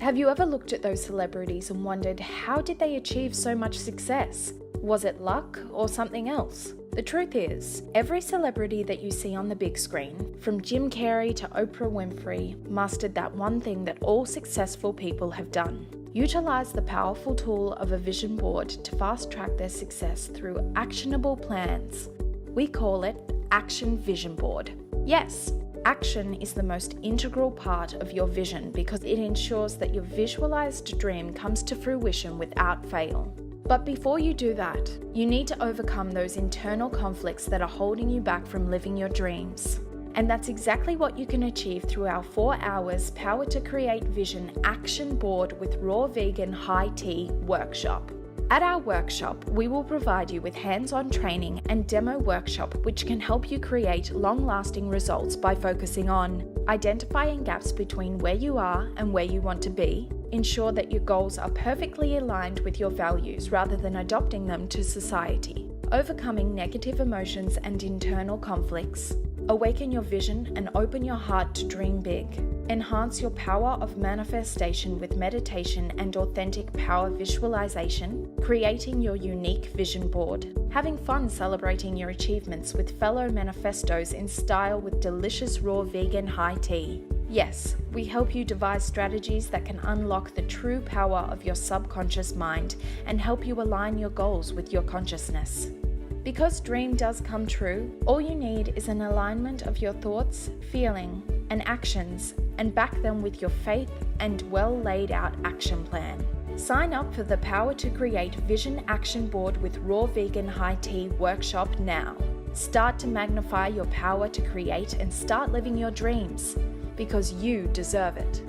Have you ever looked at those celebrities and wondered, how did they achieve so much success? Was it luck or something else? The truth is, every celebrity that you see on the big screen, from Jim Carrey to Oprah Winfrey, mastered that one thing that all successful people have done. Utilize the powerful tool of a vision board to fast-track their success through actionable plans. We call it Action Vision Board. Yes, action is the most integral part of your vision because it ensures that your visualized dream comes to fruition without fail. But before you do that, you need to overcome those internal conflicts that are holding you back from living your dreams. And that's exactly what you can achieve through our 4 hours Power to Create Vision Action Board with Raw Vegan High Tea workshop. At our workshop, we will provide you with hands-on training and demo workshop which can help you create long-lasting results by focusing on identifying gaps between where you are and where you want to be, ensure that your goals are perfectly aligned with your values rather than adopting them to society, overcoming negative emotions and internal conflicts, awaken your vision and open your heart to dream big, enhance your power of manifestation with meditation and authentic power visualization, creating your unique vision board, having fun celebrating your achievements with fellow manifestos in style with delicious raw vegan high tea. Yes, we help you devise strategies that can unlock the true power of your subconscious mind and help you align your goals with your consciousness. Because dream does come true, all you need is an alignment of your thoughts, feeling, and actions, and back them with your faith and well laid out action plan. Sign up for the Power to Create Vision Action Board with Raw Vegan High Tea workshop now. Start to magnify your power to create and start living your dreams, because you deserve it.